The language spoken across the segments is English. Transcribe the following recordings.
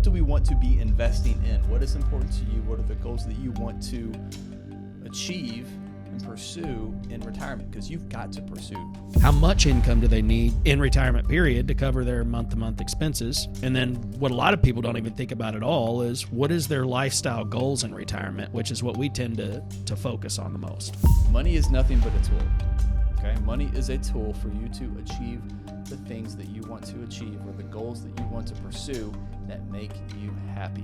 do we want to be investing in? What is important to you? What are the goals that you want to achieve and pursue in retirement? Because you've got to pursue. How much income do they need in retirement period to cover their month-to-month expenses? And then what a lot of people don't even think about at all is what is their lifestyle goals in retirement, which is what we tend to focus on the most. Money is nothing but a tool. Okay, money is a tool for you to achieve the things that you want to achieve or the goals that you want to pursue that make you happy.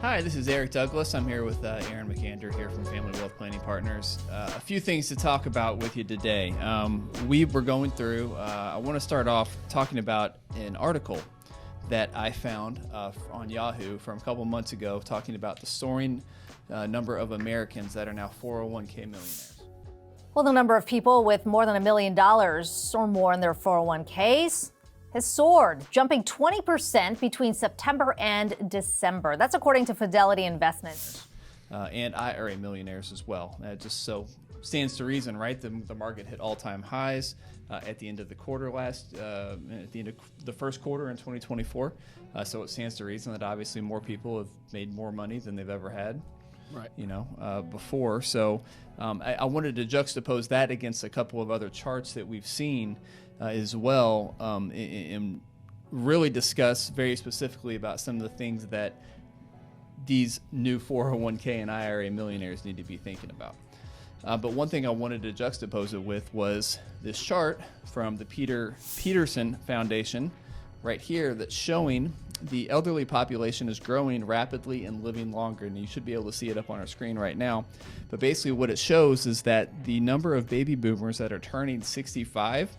Hi, this is Eric Douglas. I'm here with Aaron McAnder here from Family Wealth Planning Partners. A few things to talk about with you today. We were going through, I want to start off talking about an article that I found on Yahoo from a couple months ago talking about the soaring number of Americans that are now 401k millionaires. Well, the number of people with more than $1 million or more in their 401ks has soared, jumping 20% between September and December. That's according to Fidelity Investments. And IRA millionaires as well. That just so stands to reason, right? The market hit all-time highs at the end of the quarter at the end of the first quarter in 2024. So it stands to reason that obviously more people have made more money than they've ever had. Right. Before. So I wanted to juxtapose that against a couple of other charts that we've seen as well, and really discuss very specifically about some of the things that these new 401k and IRA millionaires need to be thinking about. But one thing I wanted to juxtapose it with was this chart from the Peterson Foundation right here that's showing the elderly population is growing rapidly and living longer, and you should be able to see it up on our screen right now. But basically what it shows is that the number of baby boomers that are turning 65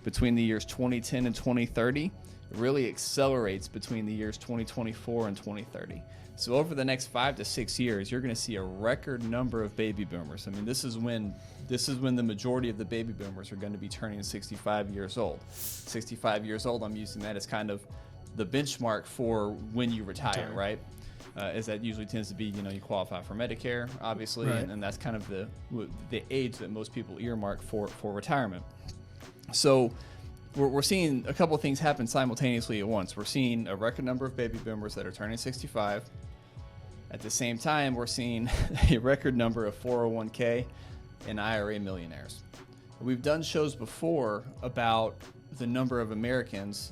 between the years 2010 and 2030 really accelerates between the years 2024 and 2030. So over the next 5 to 6 years, you're going to see a record number of baby boomers. I mean, this is when the majority of the baby boomers are going to be turning 65 years old. 65 years old, I'm using that as kind of the benchmark for when you retire, right? As that usually tends to be, you qualify for Medicare, obviously, right. and that's kind of the age that most people earmark for retirement. So we're seeing a couple of things happen simultaneously at once. We're seeing a record number of baby boomers that are turning 65. At the same time, we're seeing a record number of 401k and IRA millionaires. We've done shows before about the number of Americans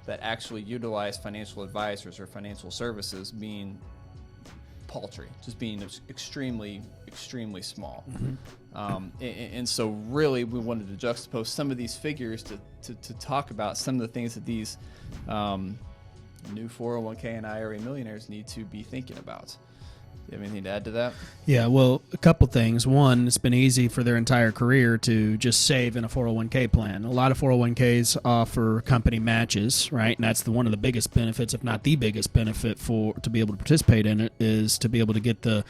that actually utilize financial advisors or financial services being paltry, just being extremely, extremely small. Mm-hmm. And so really we wanted to juxtapose some of these figures to talk about some of the things that these new 401k and IRA millionaires need to be thinking about. Do you have anything to add to that? Yeah, well, a couple things. One, it's been easy for their entire career to just save in a 401k plan. A lot of 401ks offer company matches, right? And that's one of the biggest benefits, if not the biggest benefit to be able to participate in it, is to be able to get the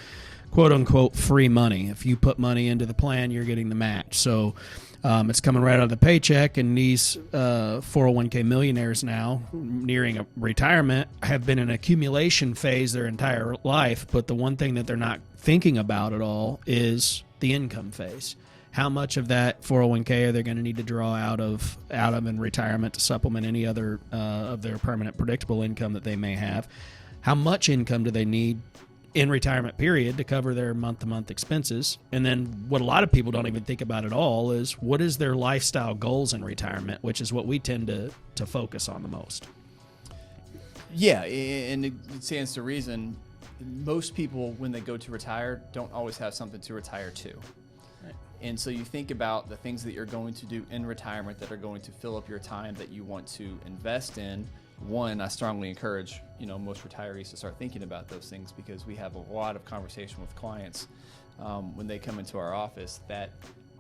quote-unquote free money. If you put money into the plan, you're getting the match. So it's coming right out of the paycheck, and these 401k millionaires now nearing a retirement have been in an accumulation phase their entire life, but the one thing that they're not thinking about at all is the income phase. How much of that 401k are they going to need to draw out of in retirement to supplement any other of their permanent predictable income that they may have? How much income do they need in retirement period to cover their month-to-month expenses? And then what a lot of people don't even think about at all is what is their lifestyle goals in retirement, which is what we tend to focus on the most. Yeah, and it stands to reason. Most people, when they go to retire, don't always have something to retire to. Right. And so you think about the things that you're going to do in retirement that are going to fill up your time that you want to invest in. One, I strongly encourage most retirees to start thinking about those things, because we have a lot of conversation with clients when they come into our office that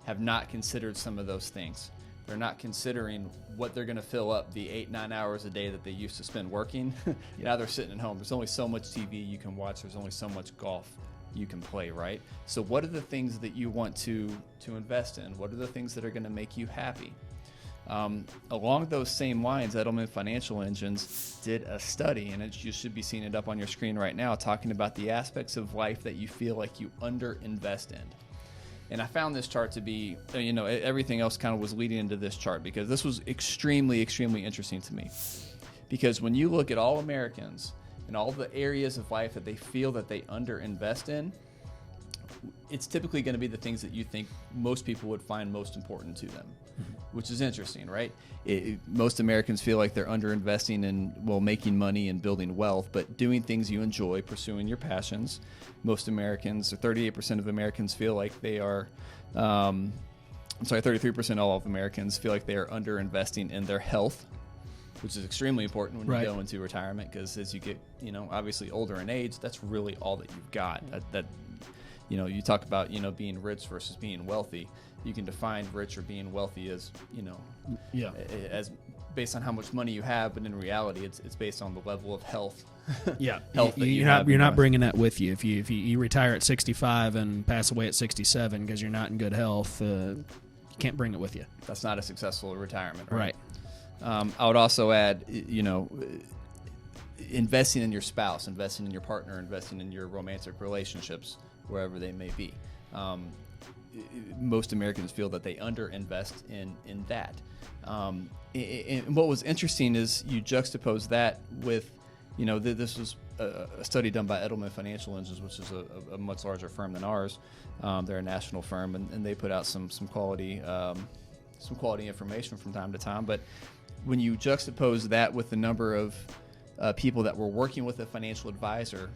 have not considered some of those things. They're not considering what they're going to fill up the 8-9 hours a day that they used to spend working. Now they're sitting at home. There's only so much TV you can watch. There's only so much golf you can play, right? So what are the things that you want to invest in? What are the things that are going to make you happy? Along those same lines, Edelman Financial Engines did a study, and you should be seeing it up on your screen right now, talking about the aspects of life that you feel like you underinvest in. And I found this chart to be, everything else kind of was leading into this chart, because this was extremely, extremely interesting to me. Because when you look at all Americans and all the areas of life that they feel that they underinvest in, it's typically going to be the things that you think most people would find most important to them, which is interesting, right? Most Americans feel like they're underinvesting in, well, making money and building wealth, but doing things you enjoy, pursuing your passions. Most Americans, or 38% of Americans, feel like they are, 33% all of Americans feel like they are underinvesting in their health, which is extremely important when you go into retirement, because as you get, obviously older in age, that's really all that you've got. That you talk about, being rich versus being wealthy. You can define rich or being wealthy as, as based on how much money you have, but in reality, it's based on the level of health. Health you're not bringing that with you. If you retire at 65 and pass away at 67 because you're not in good health, you can't bring it with you. That's not a successful retirement, right? Right. I would also add, investing in your spouse, investing in your partner, investing in your romantic relationships, wherever they may be. Most Americans feel that they underinvest in that. And what was interesting is you juxtapose that with, this was a study done by Edelman Financial Engines, which is a much larger firm than ours. They're a national firm, and they put out some quality information from time to time. But when you juxtapose that with the number of people that were working with a financial advisor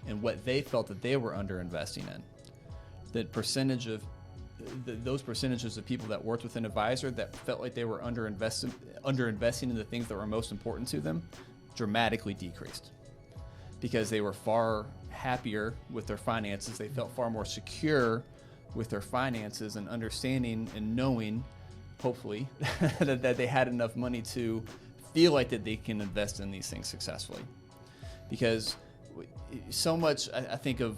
and what they felt that they were underinvesting in, that percentage of those percentages of people that worked with an advisor that felt like they were underinvesting in the things that were most important to them dramatically decreased, because they were far happier with their finances. They felt far more secure with their finances and understanding and knowing, hopefully, that they had enough money to feel like that they can invest in these things successfully. Because so much, I think, of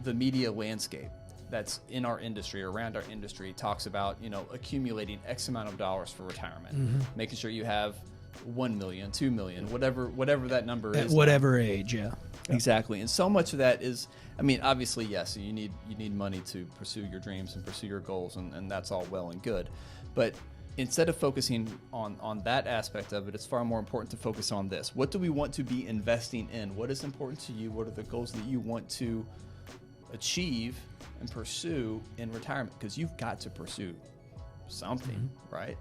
the media landscape that's in our industry, around our industry, talks about, accumulating X amount of dollars for retirement, making sure you have 1 million, 2 million, whatever that number is. At whatever age, yeah. Exactly. And so much of that is, obviously, yes, you need money to pursue your dreams and pursue your goals, and that's all well and good. But instead of focusing on that aspect of it, it's far more important to focus on this. What do we want to be investing in? What is important to you? What are the goals that you want to achieve and pursue in retirement? Because you've got to pursue something, right?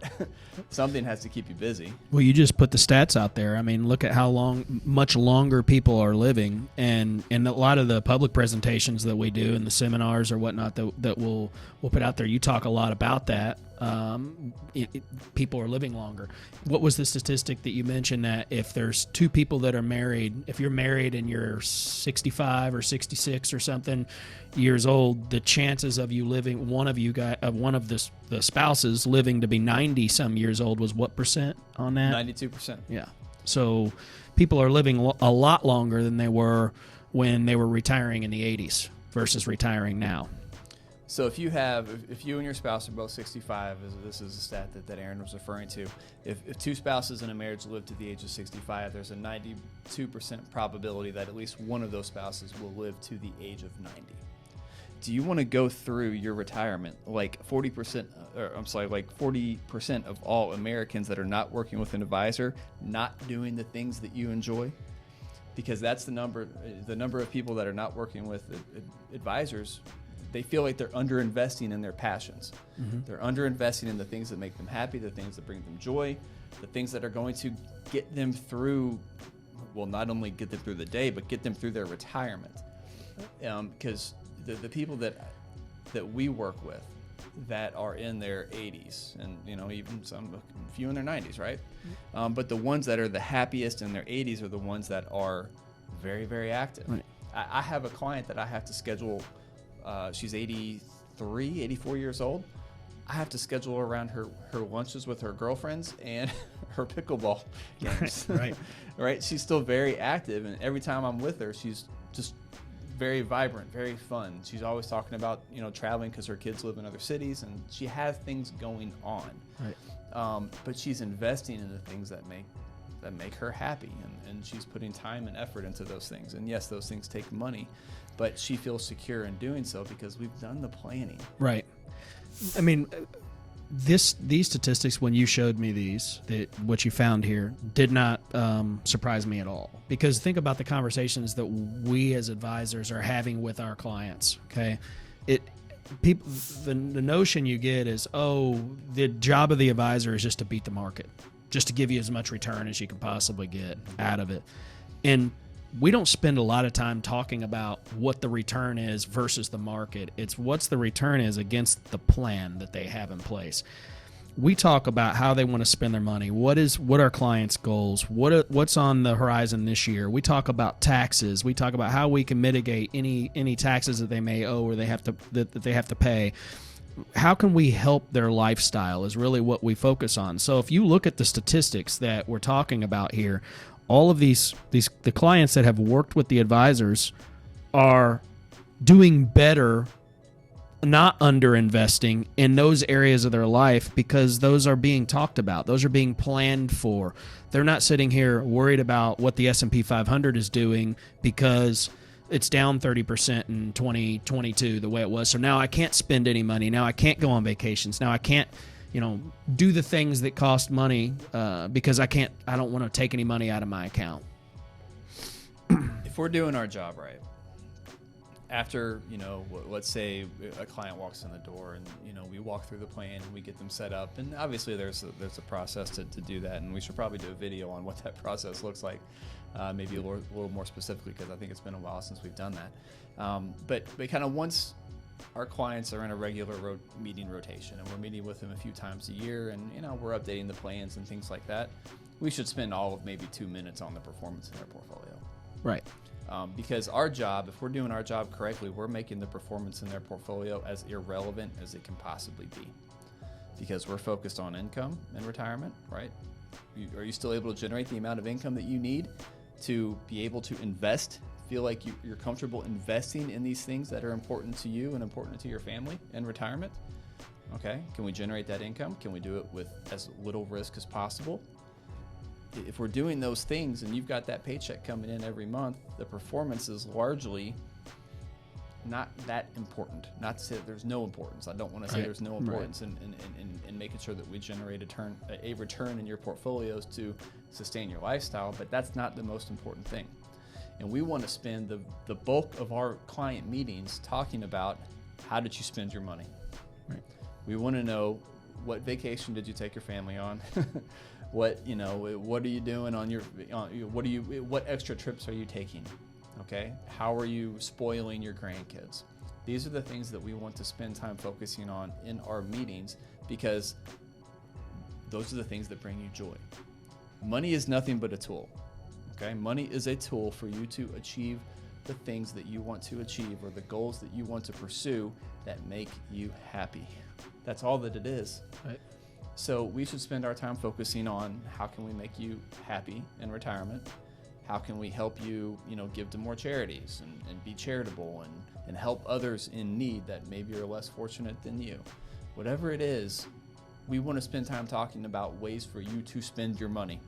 Something has to keep you busy. Well, you just put the stats out there. Look at how much longer people are living, and a lot of the public presentations that we do and the seminars or whatnot that we'll put out there, you talk a lot about that. People are living longer. What was the statistic that you mentioned, that if there's two people that are married, if you're married and you're 65 or 66 or something years old, the chances of you living, one of the spouses living to be 90 some years old was what percent on that? 92%. Yeah. So people are living a lot longer than they were when they were retiring in the 80s versus retiring now. So if you and your spouse are both 65, this is a stat that Aaron was referring to, if two spouses in a marriage live to the age of 65, there's a 92% probability that at least one of those spouses will live to the age of 90. Do you want to go through your retirement like 40% of all Americans that are not working with an advisor, not doing the things that you enjoy? Because that's the number of people that are not working with advisors. They feel like they're underinvesting in their passions. They're underinvesting in the things that make them happy, the things that bring them joy, the things that are going to get them through, well, not only get them through the day, but get them through their retirement. Because the people that we work with that are in their 80s and, even a few in their 90s, right? But the ones that are the happiest in their 80s are the ones that are very, very active. Right. I have a client that I have to schedule. She's 83, 84 years old. I have to schedule around her lunches with her girlfriends and her pickleball games. Right. She's still very active, and every time I'm with her, she's just very vibrant, very fun. She's always talking about, traveling because her kids live in other cities, and she has things going on. Right. But she's investing in the things that make her happy, and she's putting time and effort into those things. And yes, those things take money, but she feels secure in doing so because we've done the planning. Right. these statistics, when you showed me what you found here, did not surprise me at all. Because think about the conversations that we as advisors are having with our clients. Okay, the notion you get is, oh, the job of the advisor is just to beat the market, just to give you as much return as you can possibly get out of it, and we don't spend a lot of time talking about what the return is versus the market. It's what's the return is against the plan that they have in place. We talk about how they want to spend their money. What are clients' goals? What's on the horizon this year? We talk about taxes. We talk about how we can mitigate any taxes that they may owe or that they have to pay. How can we help their lifestyle is really what we focus on. So if you look at the statistics that we're talking about here, all of the clients that have worked with the advisors are doing better, not underinvesting in those areas of their life, because those are being talked about. Those are being planned for. They're not sitting here worried about what the S&P 500 is doing because it's down 30% in 2022 the way it was. So now I can't spend any money. Now I can't go on vacations. Now I can't do the things that cost money because I don't want to take any money out of my account. If we're doing our job right, after, let's say a client walks in the door and, we walk through the plan and we get them set up, and obviously there's a process to do that, and we should probably do a video on what that process looks like, maybe a little more specifically, because I think it's been a while since we've done that. But kind of once our clients are in a regular meeting rotation and we're meeting with them a few times a year, and we're updating the plans and things like that, we should spend all of maybe 2 minutes on the performance in their portfolio. Right. Because our job, if we're doing our job correctly, we're making the performance in their portfolio as irrelevant as it can possibly be, because we're focused on income and retirement, right? Are you still able to generate the amount of income that you need to be able to invest, feel like you're comfortable investing in these things that are important to you and important to your family and retirement? Okay, can we generate that income? Can we do it with as little risk as possible? If we're doing those things and you've got that paycheck coming in every month, the performance is largely not that important. Not to say that there's no importance. I don't want to say there's no importance in making sure that we generate a return in your portfolios to sustain your lifestyle, but that's not the most important thing. And we want to spend the bulk of our client meetings talking about, how did you spend your money? Right. We want to know, what vacation did you take your family on? What are you doing what extra trips are you taking? Okay, how are you spoiling your grandkids? These are the things that we want to spend time focusing on in our meetings, because those are the things that bring you joy. Money is nothing but a tool. Okay, money is a tool for you to achieve the things that you want to achieve, or the goals that you want to pursue that make you happy. That's all that it is. Right. So we should spend our time focusing on, how can we make you happy in retirement? How can we help you, give to more charities and be charitable and help others in need that maybe are less fortunate than you? Whatever it is, we want to spend time talking about ways for you to spend your money,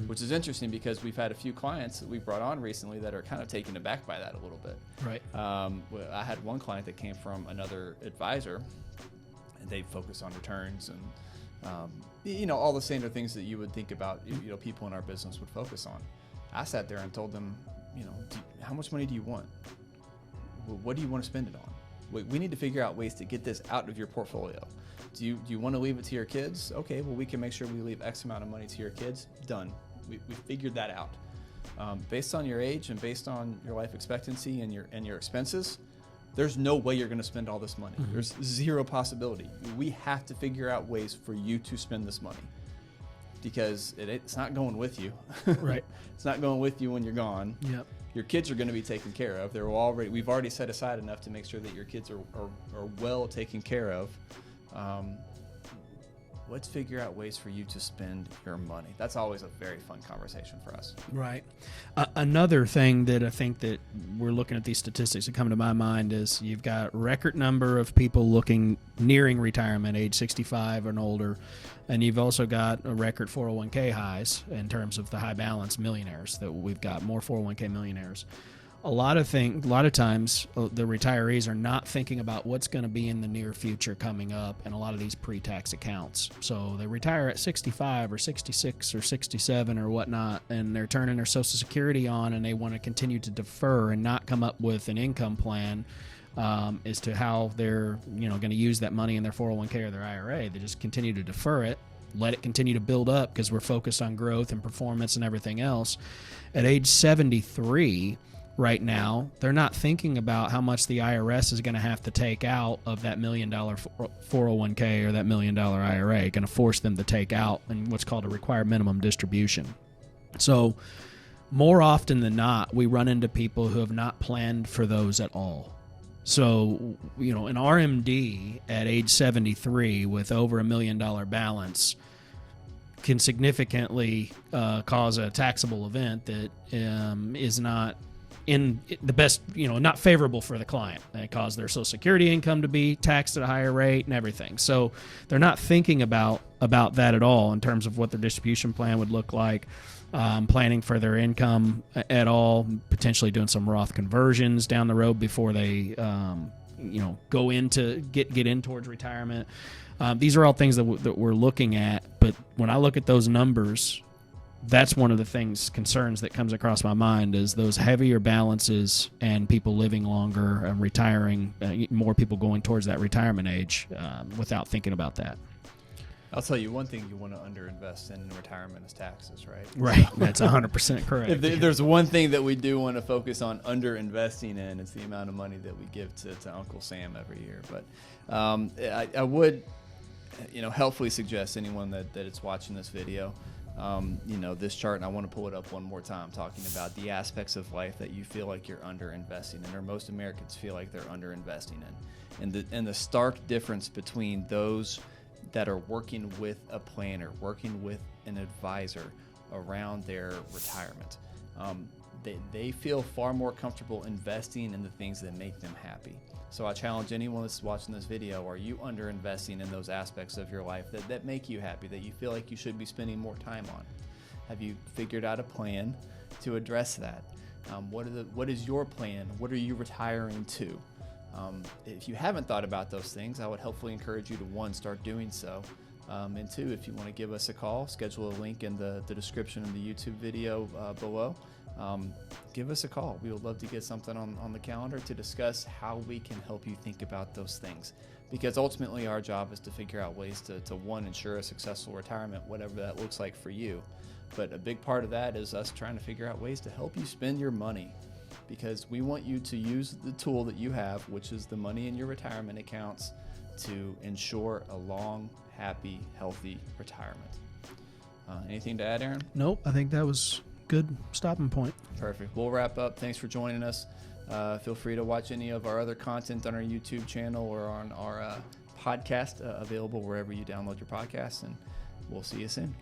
which is interesting, because we've had a few clients that we've brought on recently that are kind of taken aback by that a little bit. Right. I had one client that came from another advisor, and they focus on returns and all the standard things that you would think about, people in our business would focus on. I sat there and told them, how much money do you want? What do you want to spend it on? We need to figure out ways to get this out of your portfolio. Do you want to leave it to your kids? Okay, well, we can make sure we leave X amount of money to your kids. Done. We figured that out. Based on your age and based on your life expectancy and your expenses, there's no way you're going to spend all this money. There's zero possibility. We have to figure out ways for you to spend this money, because it's not going with you. Right. It's not going with you when you're gone. Yep. Your kids are going to be taken care of. We've already set aside enough to make sure that your kids are well taken care of. Let's figure out ways for you to spend your money. That's always a very fun conversation for us. Right. Another thing that I think that we're looking at these statistics that come to my mind is, you've got record number of people nearing retirement, age 65 and older, and you've also got a record 401k highs in terms of the high balance millionaires that we've got, more 401k millionaires. a lot of times the retirees are not thinking about what's going to be in the near future coming up in a lot of these pre-tax accounts. So they retire at 65 or 66 or 67 or whatnot, and they're turning their Social Security on, and they want to continue to defer and not come up with an income plan as to how they're going to use that money in their 401k or their IRA. They just continue to defer it, let it continue to build up because we're focused on growth and performance and everything else. At age 73 right now, they're not thinking about how much the IRS is going to have to take out of that $1 million 401k or that $1 million IRA, going to force them to take out in what's called a required minimum distribution. So more often than not, we run into people who have not planned for those at all. So, an RMD at age 73 with over $1 million balance can significantly cause a taxable event that is not in the best, not favorable for the client. They cause their Social Security income to be taxed at a higher rate and everything. So they're not thinking about that at all in terms of what their distribution plan would look like, planning for their income at all, potentially doing some Roth conversions down the road before they, go into get in towards retirement. These are all things that we're looking at. But when I look at those numbers, that's one of the concerns that comes across my mind is those heavier balances and people living longer and retiring, more people going towards that retirement age without thinking about that. I'll tell you one thing you want to underinvest in retirement is taxes, right? Right. That's 100% correct. If there's one thing that we do want to focus on underinvesting in, it's the amount of money that we give to Uncle Sam every year. But I would, helpfully suggest anyone that is watching this video, this chart, and I want to pull it up one more time, talking about the aspects of life that you feel like you're underinvesting in, or most Americans feel like they're underinvesting in, and the stark difference between those that are working with a planner, working with an advisor around their retirement. They feel far more comfortable investing in the things that make them happy. So I challenge anyone that's watching this video, are you underinvesting in those aspects of your life that make you happy, that you feel like you should be spending more time on? Have you figured out a plan to address that? What is your plan? What are you retiring to? If you haven't thought about those things, I would hopefully encourage you to, one, start doing so. And two, if you want to give us a call, schedule a link in the description of the YouTube video below. Give us a call. We would love to get something on the calendar to discuss how we can help you think about those things. Because ultimately our job is to figure out ways to one, ensure a successful retirement, whatever that looks like for you. But a big part of that is us trying to figure out ways to help you spend your money. Because we want you to use the tool that you have, which is the money in your retirement accounts, to ensure a long, happy, healthy retirement. Anything to add, Aaron? Nope. I think that was good stopping point. Perfect. We'll wrap up. Thanks for joining us. Feel free to watch any of our other content on our YouTube channel or on our podcast, available wherever you download your podcasts, and we'll see you soon.